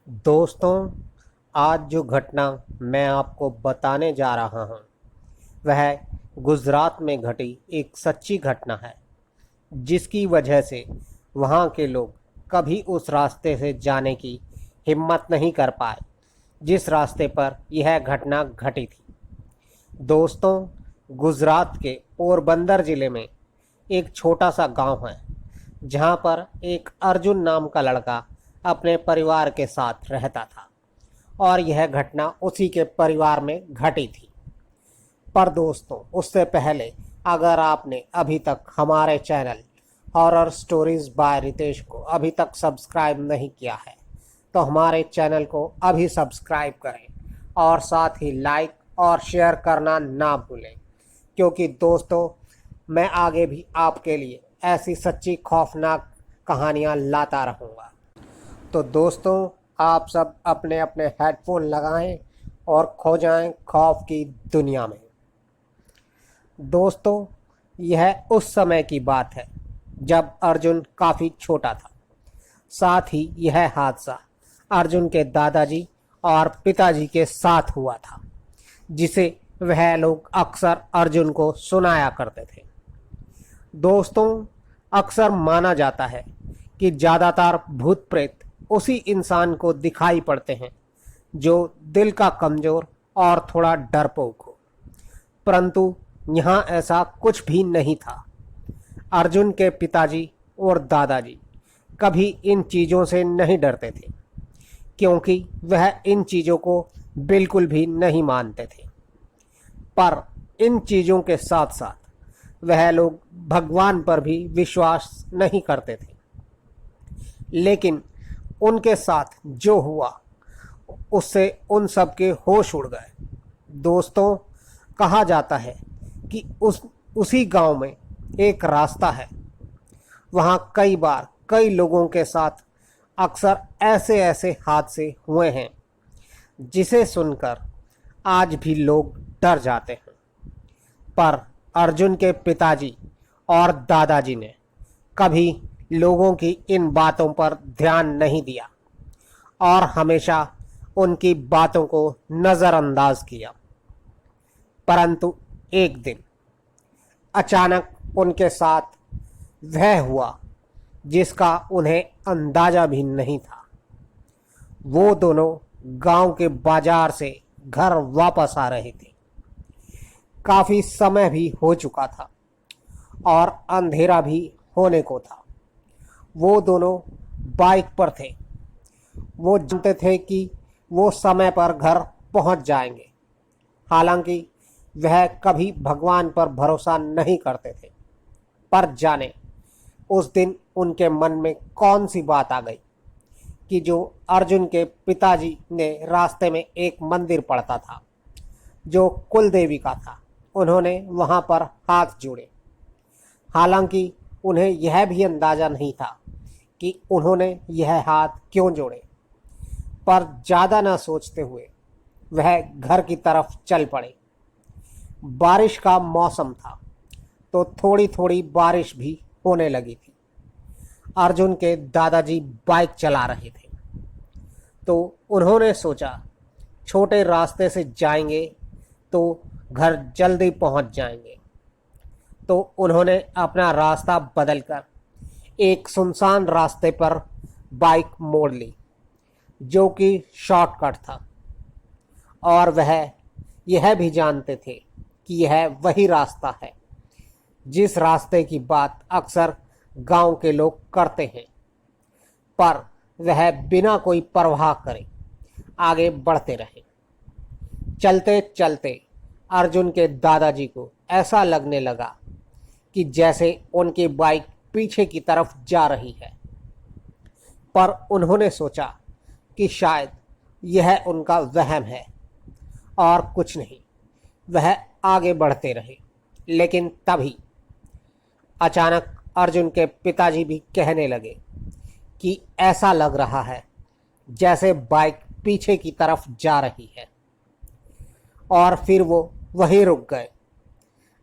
दोस्तों, आज जो घटना मैं आपको बताने जा रहा हूँ वह गुजरात में घटी एक सच्ची घटना है, जिसकी वजह से वहाँ के लोग कभी उस रास्ते से जाने की हिम्मत नहीं कर पाए जिस रास्ते पर यह घटना घटी थी। दोस्तों, गुजरात के पोरबंदर ज़िले में एक छोटा सा गांव है जहां पर एक अर्जुन नाम का लड़का अपने परिवार के साथ रहता था और यह घटना उसी के परिवार में घटी थी। पर दोस्तों, उससे पहले अगर आपने अभी तक हमारे channel horror stories by Ritesh को अभी तक सब्सक्राइब नहीं किया है तो हमारे चैनल को अभी सब्सक्राइब करें और साथ ही लाइक और शेयर करना ना भूलें, क्योंकि दोस्तों मैं आगे भी आपके लिए ऐसी सच्ची खौफनाक कहानियाँ लाता रहूँगा। तो दोस्तों, आप सब अपने अपने हेडफोन लगाएं और खो जाएं खौफ की दुनिया में। दोस्तों, यह उस समय की बात है जब अर्जुन काफ़ी छोटा था। साथ ही यह हादसा अर्जुन के दादाजी और पिताजी के साथ हुआ था, जिसे वह लोग अक्सर अर्जुन को सुनाया करते थे। दोस्तों, अक्सर माना जाता है कि ज़्यादातर भूत प्रेत उसी इंसान को दिखाई पड़ते हैं जो दिल का कमज़ोर और थोड़ा डरपोक हो, परंतु यहाँ ऐसा कुछ भी नहीं था। अर्जुन के पिताजी और दादाजी कभी इन चीज़ों से नहीं डरते थे, क्योंकि वह इन चीज़ों को बिल्कुल भी नहीं मानते थे। पर इन चीज़ों के साथ साथ वह लोग भगवान पर भी विश्वास नहीं करते थे। लेकिन उनके साथ जो हुआ उससे उन सब के होश उड़ गए। दोस्तों, कहा जाता है कि उसी गांव में एक रास्ता है। वहाँ कई बार कई लोगों के साथ अक्सर ऐसे ऐसे हादसे हुए हैं जिसे सुनकर आज भी लोग डर जाते हैं। पर अर्जुन के पिताजी और दादाजी ने कभी लोगों की इन बातों पर ध्यान नहीं दिया और हमेशा उनकी बातों को नज़रअंदाज किया। परंतु एक दिन अचानक उनके साथ वह हुआ जिसका उन्हें अंदाज़ा भी नहीं था। वो दोनों गांव के बाजार से घर वापस आ रहे थे। काफ़ी समय भी हो चुका था और अंधेरा भी होने को था। वो दोनों बाइक पर थे। वो जानते थे कि वो समय पर घर पहुंच जाएंगे। हालांकि वह कभी भगवान पर भरोसा नहीं करते थे, पर जाने उस दिन उनके मन में कौन सी बात आ गई कि जो अर्जुन के पिताजी ने रास्ते में एक मंदिर पड़ता था जो कुल देवी का था, उन्होंने वहां पर हाथ जोड़े। हालांकि उन्हें यह भी अंदाज़ा नहीं था कि उन्होंने यह हाथ क्यों जोड़े, पर ज़्यादा न सोचते हुए वह घर की तरफ चल पड़े। बारिश का मौसम था तो थोड़ी थोड़ी बारिश भी होने लगी थी। अर्जुन के दादाजी बाइक चला रहे थे तो उन्होंने सोचा छोटे रास्ते से जाएंगे तो घर जल्दी पहुंच जाएंगे। तो उन्होंने अपना रास्ता बदलकर एक सुनसान रास्ते पर बाइक मोड़ ली, जो कि शॉर्टकट था, और वह यह भी जानते थे कि यह वही रास्ता है जिस रास्ते की बात अक्सर गांव के लोग करते हैं। पर वह बिना कोई परवाह करे आगे बढ़ते रहे। चलते चलते अर्जुन के दादाजी को ऐसा लगने लगा कि जैसे उनकी बाइक पीछे की तरफ जा रही है। पर उन्होंने सोचा कि शायद यह उनका वहम है और कुछ नहीं। वह आगे बढ़ते रहे। लेकिन तभी अचानक अर्जुन के पिताजी भी कहने लगे कि ऐसा लग रहा है जैसे बाइक पीछे की तरफ जा रही है, और फिर वो वहीं रुक गए।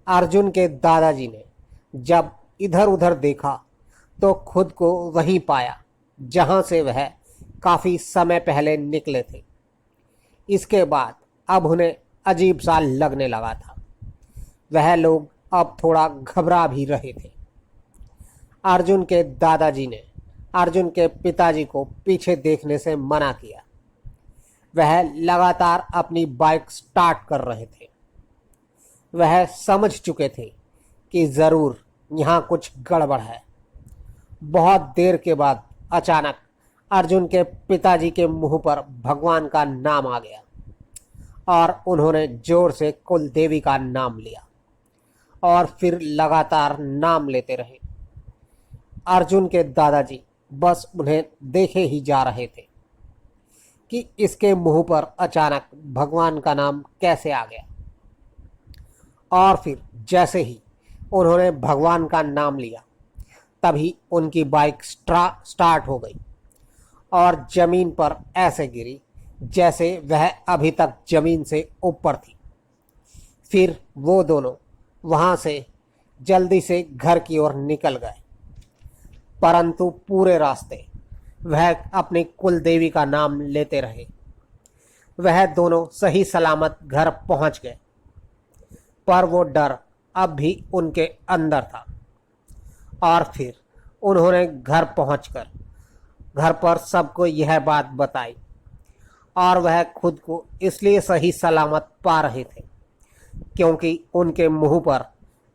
अर्जुन के दादाजी ने जब इधर उधर देखा तो खुद को वहीं पाया जहां से वह काफ़ी समय पहले निकले थे। इसके बाद अब उन्हें अजीब सा लगने लगा था। वह लोग अब थोड़ा घबरा भी रहे थे। अर्जुन के दादाजी ने अर्जुन के पिताजी को पीछे देखने से मना किया। वह लगातार अपनी बाइक स्टार्ट कर रहे थे। वह समझ चुके थे कि ज़रूर यहाँ कुछ गड़बड़ है। बहुत देर के बाद अचानक अर्जुन के पिताजी के मुंह पर भगवान का नाम आ गया और उन्होंने जोर से कुल देवी का नाम लिया और फिर लगातार नाम लेते रहे। अर्जुन के दादाजी बस उन्हें देखे ही जा रहे थे कि इसके मुंह पर अचानक भगवान का नाम कैसे आ गया। और फिर जैसे ही उन्होंने भगवान का नाम लिया तभी उनकी बाइक स्टार्ट हो गई और ज़मीन पर ऐसे गिरी जैसे वह अभी तक ज़मीन से ऊपर थी। फिर वो दोनों वहाँ से जल्दी से घर की ओर निकल गए, परंतु पूरे रास्ते वह अपनी कुल देवी का नाम लेते रहे। वह दोनों सही सलामत घर पहुँच गए, पर वो डर अब भी उनके अंदर था। और फिर उन्होंने घर पहुंचकर घर पर सबको यह बात बताई और वह खुद को इसलिए सही सलामत पा रहे थे क्योंकि उनके मुंह पर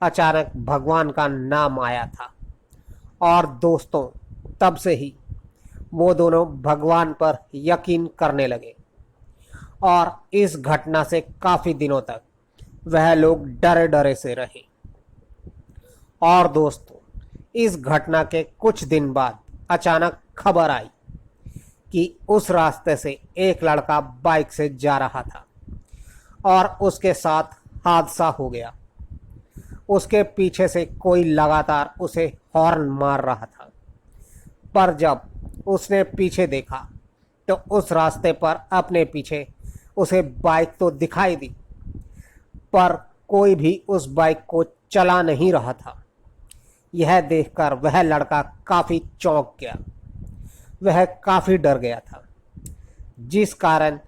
अचानक भगवान का नाम आया था। और दोस्तों, तब से ही वो दोनों भगवान पर यकीन करने लगे और इस घटना से काफ़ी दिनों तक वह लोग डरे डरे से रहे। और दोस्तों, इस घटना के कुछ दिन बाद अचानक खबर आई कि उस रास्ते से एक लड़का बाइक से जा रहा था और उसके साथ हादसा हो गया। उसके पीछे से कोई लगातार उसे हॉर्न मार रहा था, पर जब उसने पीछे देखा तो उस रास्ते पर अपने पीछे उसे बाइक तो दिखाई दी, पर कोई भी उस बाइक को चला नहीं रहा था। यह देखकर वह लड़का काफ़ी चौंक गया। वह काफ़ी डर गया था, जिस कारण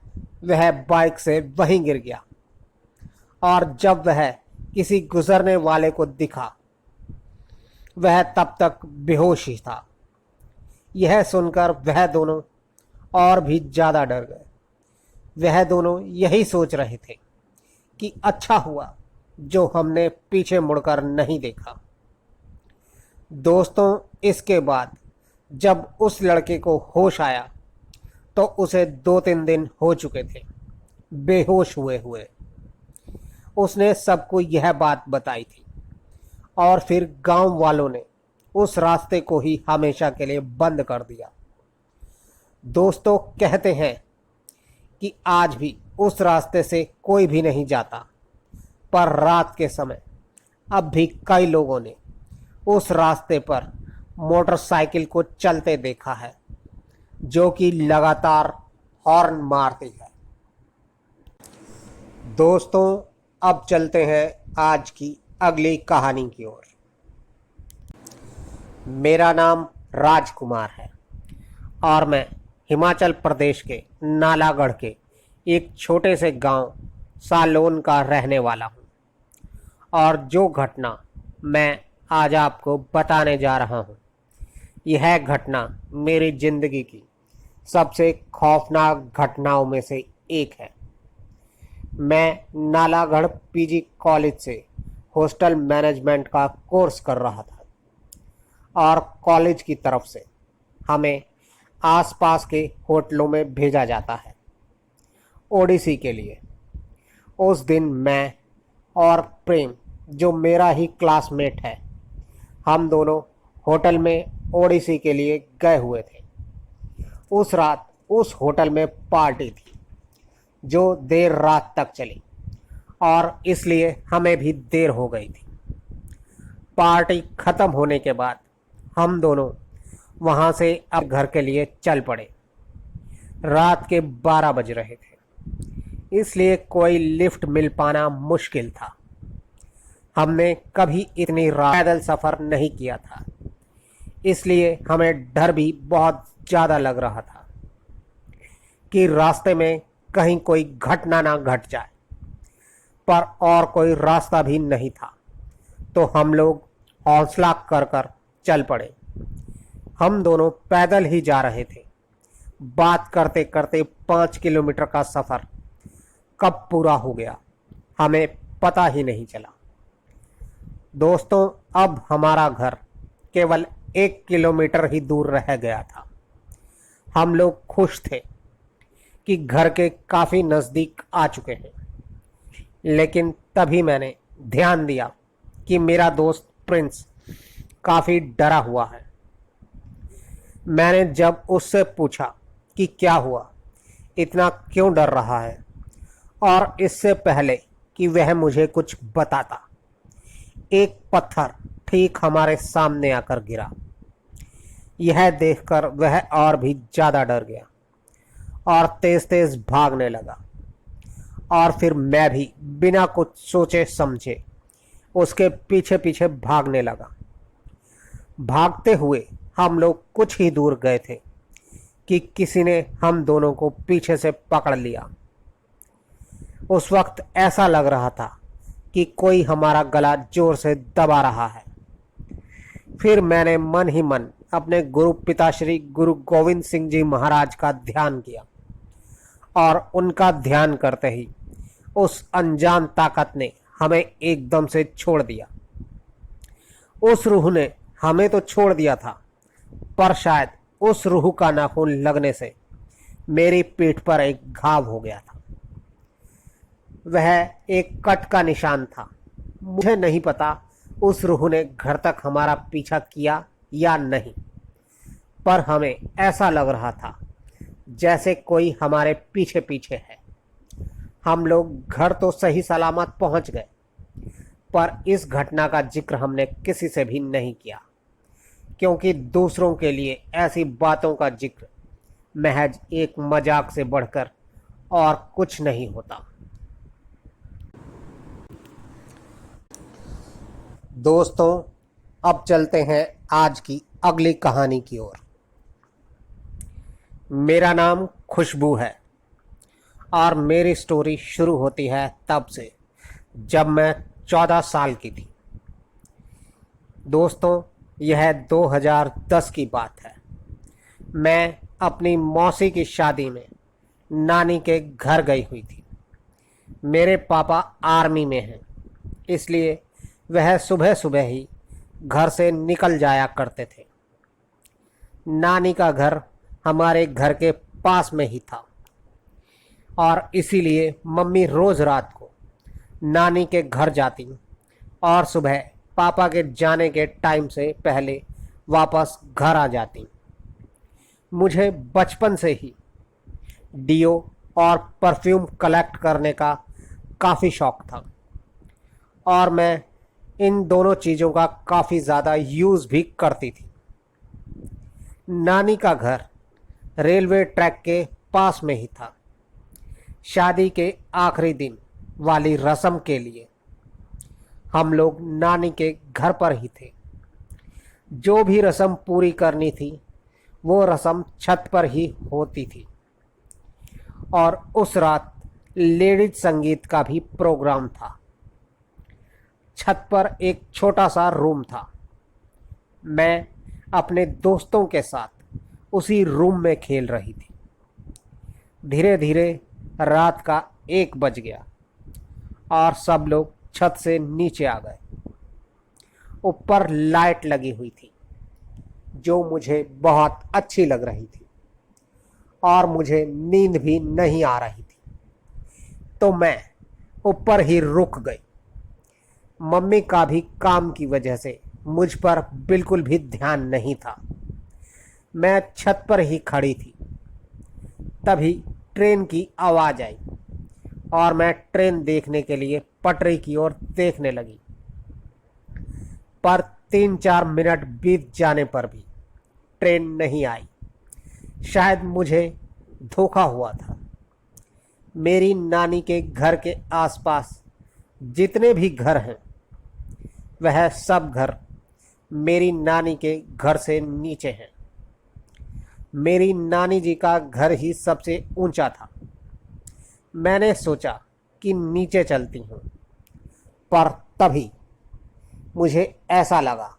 वह बाइक से वहीं गिर गया। और जब वह किसी गुजरने वाले को दिखा, वह तब तक बेहोश ही था। यह सुनकर वह दोनों और भी ज़्यादा डर गए। वह दोनों यही सोच रहे थे कि अच्छा हुआ जो हमने पीछे मुड़कर नहीं देखा। दोस्तों, इसके बाद जब उस लड़के को होश आया तो उसे 2-3 दिन हो चुके थे बेहोश हुए हुए। उसने सबको यह बात बताई थी और फिर गांव वालों ने उस रास्ते को ही हमेशा के लिए बंद कर दिया। दोस्तों, कहते हैं कि आज भी उस रास्ते से कोई भी नहीं जाता, पर रात के समय अब भी कई लोगों ने उस रास्ते पर मोटरसाइकिल को चलते देखा है, जो कि लगातार हॉर्न मारती है। दोस्तों, अब चलते हैं आज की अगली कहानी की ओर। मेरा नाम राजकुमार है और मैं हिमाचल प्रदेश के नालागढ़ के एक छोटे से गांव सालोन का रहने वाला हूं। और जो घटना मैं आज आपको बताने जा रहा हूं, यह घटना मेरी ज़िंदगी की सबसे खौफनाक घटनाओं में से एक है। मैं नालागढ़ पीजी कॉलेज से हॉस्टल मैनेजमेंट का कोर्स कर रहा था और कॉलेज की तरफ से हमें आसपास के होटलों में भेजा जाता है ओडिसी के लिए। उस दिन मैं और प्रेम, जो मेरा ही क्लासमेट है, हम दोनों होटल में ओडिसी के लिए गए हुए थे। उस रात उस होटल में पार्टी थी जो देर रात तक चली और इसलिए हमें भी देर हो गई थी। पार्टी ख़त्म होने के बाद हम दोनों वहाँ से अब घर के लिए चल पड़े। रात के 12 बज रहे थे, इसलिए कोई लिफ्ट मिल पाना मुश्किल था। हमने कभी इतनी रात पैदल सफ़र नहीं किया था, इसलिए हमें डर भी बहुत ज़्यादा लग रहा था। कि रास्ते में कहीं कोई घटना ना घट जाए, पर और कोई रास्ता भी नहीं था, तो हम लोग हौसला कर कर चल पड़े। हम दोनों पैदल ही जा रहे थे। बात करते करते 5 किलोमीटर का सफ़र कब पूरा हो गया हमें पता ही नहीं चला। दोस्तों, अब हमारा घर केवल 1 किलोमीटर ही दूर रह गया था। हम लोग खुश थे कि घर के काफ़ी नज़दीक आ चुके हैं, लेकिन तभी मैंने ध्यान दिया कि मेरा दोस्त प्रिंस काफ़ी डरा हुआ है। मैंने जब उससे पूछा कि क्या हुआ, इतना क्यों डर रहा है, और इससे पहले कि वह मुझे कुछ बताता, एक पत्थर ठीक हमारे सामने आकर गिरा। यह देखकर वह और भी ज़्यादा डर गया और तेज तेज भागने लगा, और फिर मैं भी बिना कुछ सोचे समझे उसके पीछे पीछे भागने लगा। भागते हुए हम लोग कुछ ही दूर गए थे कि किसी ने हम दोनों को पीछे से पकड़ लिया। उस वक्त ऐसा लग रहा था कि कोई हमारा गला जोर से दबा रहा है। फिर मैंने मन ही मन अपने गुरु पिताश्री गुरु गोविंद सिंह जी महाराज का ध्यान किया, और उनका ध्यान करते ही उस अनजान ताकत ने हमें एकदम से छोड़ दिया। उस रूह ने हमें तो छोड़ दिया था, पर शायद उस रूह का नाखून लगने से मेरी पीठ पर एक घाव हो गया था। वह एक कट का निशान था। मुझे नहीं पता उस रूह ने घर तक हमारा पीछा किया या नहीं, पर हमें ऐसा लग रहा था जैसे कोई हमारे पीछे पीछे है। हम लोग घर तो सही सलामत पहुंच गए, पर इस घटना का जिक्र हमने किसी से भी नहीं किया, क्योंकि दूसरों के लिए ऐसी बातों का जिक्र महज एक मजाक से बढ़कर और कुछ नहीं होता। दोस्तों, अब चलते हैं आज की अगली कहानी की ओर। मेरा नाम खुशबू है, और मेरी स्टोरी शुरू होती है तब से जब मैं 14 साल की थी। दोस्तों, यह 2010 की बात है। मैं अपनी मौसी की शादी में नानी के घर गई हुई थी। मेरे पापा आर्मी में हैं, इसलिए वह सुबह सुबह ही घर से निकल जाया करते थे। नानी का घर हमारे घर के पास में ही था, और इसीलिए मम्मी रोज़ रात को नानी के घर जाती और सुबह पापा के जाने के टाइम से पहले वापस घर आ जाती। मुझे बचपन से ही डियो और परफ्यूम कलेक्ट करने का काफ़ी शौक़ था, और मैं इन दोनों चीज़ों का काफ़ी ज़्यादा यूज़ भी करती थी। नानी का घर रेलवे ट्रैक के पास में ही था। शादी के आखिरी दिन वाली रस्म के लिए हम लोग नानी के घर पर ही थे। जो भी रस्म पूरी करनी थी वो रस्म छत पर ही होती थी, और उस रात लेडीज संगीत का भी प्रोग्राम था। छत पर एक छोटा सा रूम था। मैं अपने दोस्तों के साथ उसी रूम में खेल रही थी। धीरे धीरे रात का 1 बज गया और सब लोग छत से नीचे आ गए। ऊपर लाइट लगी हुई थी, जो मुझे बहुत अच्छी लग रही थी, और मुझे नींद भी नहीं आ रही थी, तो मैं ऊपर ही रुक गई। मम्मी का भी काम की वजह से मुझ पर बिल्कुल भी ध्यान नहीं था। मैं छत पर ही खड़ी थी। तभी ट्रेन की आवाज़ आई, और मैं ट्रेन देखने के लिए पटरी की ओर देखने लगी, पर 3-4 मिनट बीत जाने पर भी ट्रेन नहीं आई। शायद मुझे धोखा हुआ था। मेरी नानी के घर के आसपास जितने भी घर हैं, वह सब घर मेरी नानी के घर से नीचे हैं। मेरी नानी जी का घर ही सबसे ऊंचा था। मैंने सोचा कि नीचे चलती हूँ, पर तभी मुझे ऐसा लगा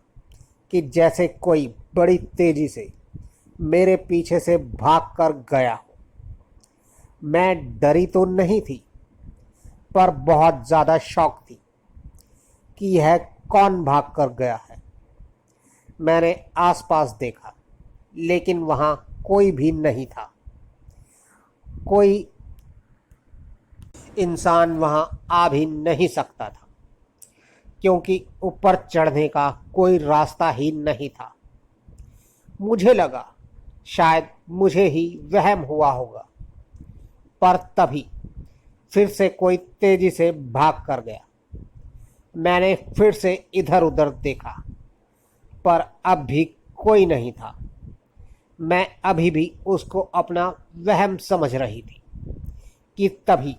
कि जैसे कोई बड़ी तेजी से मेरे पीछे से भाग कर गया हो। मैं डरी तो नहीं थी, पर बहुत ज़्यादा शौक थी कि यह कौन भाग कर गया है। मैंने आसपास देखा, लेकिन वहाँ कोई भी नहीं था। कोई इंसान वहाँ आ भी नहीं सकता था, क्योंकि ऊपर चढ़ने का कोई रास्ता ही नहीं था। मुझे लगा शायद मुझे ही वहम हुआ होगा, पर तभी फिर से कोई तेजी से भाग कर गया। मैंने फिर से इधर उधर देखा, पर अब भी कोई नहीं था। मैं अभी भी उसको अपना वहम समझ रही थी कि तभी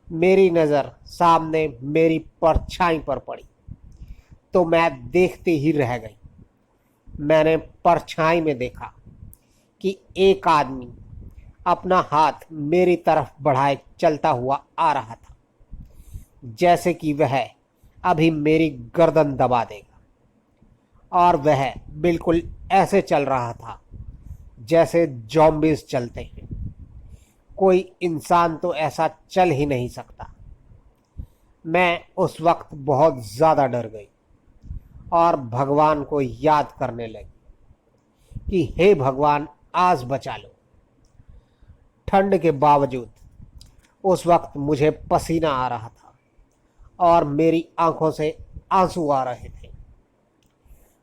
मेरी नज़र सामने मेरी परछाई पर पड़ी, तो मैं देखती ही रह गई। मैंने परछाई में देखा कि एक आदमी अपना हाथ मेरी तरफ बढ़ाए चलता हुआ आ रहा था, जैसे कि वह अभी मेरी गर्दन दबा देगा। और वह बिल्कुल ऐसे चल रहा था जैसे ज़ॉम्बीज़ चलते हैं। कोई इंसान तो ऐसा चल ही नहीं सकता। मैं उस वक्त बहुत ज़्यादा डर गई और भगवान को याद करने लगी कि हे भगवान, आज बचा लो। ठंड के बावजूद उस वक्त मुझे पसीना आ रहा था और मेरी आंखों से आंसू आ रहे थे।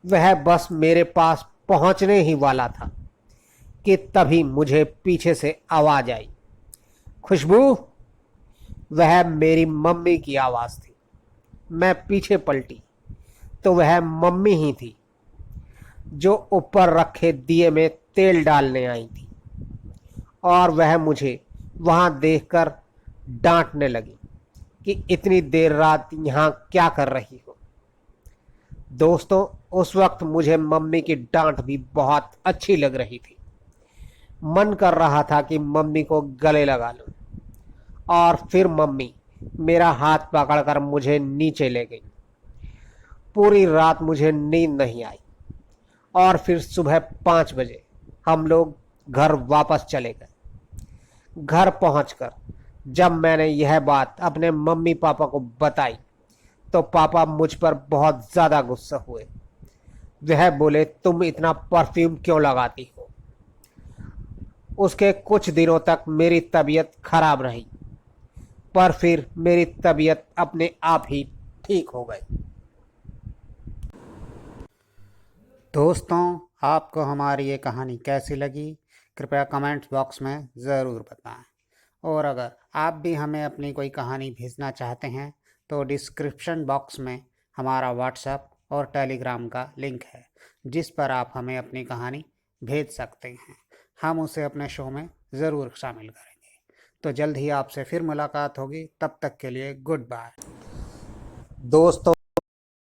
वह बस मेरे पास पहुंचने ही वाला था कि तभी मुझे पीछे से आवाज़ आई, खुशबू। वह मेरी मम्मी की आवाज़ थी। मैं पीछे पलटी तो वह मम्मी ही थी, जो ऊपर रखे दिए में तेल डालने आई थी। और वह मुझे वहाँ देखकर डांटने लगी कि इतनी देर रात यहाँ क्या कर रही हो। दोस्तों, उस वक्त मुझे मम्मी की डांट भी बहुत अच्छी लग रही थी। मन कर रहा था कि मम्मी को गले लगा लूं। और फिर मम्मी मेरा हाथ पकड़कर मुझे नीचे ले गई। पूरी रात मुझे नींद नहीं आई और फिर सुबह 5 बजे हम लोग घर वापस चले गए। घर पहुंचकर जब मैंने यह बात अपने मम्मी पापा को बताई, तो पापा मुझ पर बहुत ज़्यादा गुस्सा हुए। वह बोले, तुम इतना परफ्यूम क्यों लगाती हो। उसके कुछ दिनों तक मेरी तबीयत खराब रही, पर फिर मेरी तबीयत अपने आप ही ठीक हो गई। दोस्तों, आपको हमारी ये कहानी कैसी लगी, कृपया कमेंट्स बॉक्स में ज़रूर बताएं। और अगर आप भी हमें अपनी कोई कहानी भेजना चाहते हैं तो डिस्क्रिप्शन बॉक्स में हमारा व्हाट्सएप और टेलीग्राम का लिंक है, जिस पर आप हमें अपनी कहानी भेज सकते हैं। हम उसे अपने शो में ज़रूर शामिल करेंगे। तो जल्द ही आपसे फिर मुलाकात होगी। तब तक के लिए गुड बाय। दोस्तों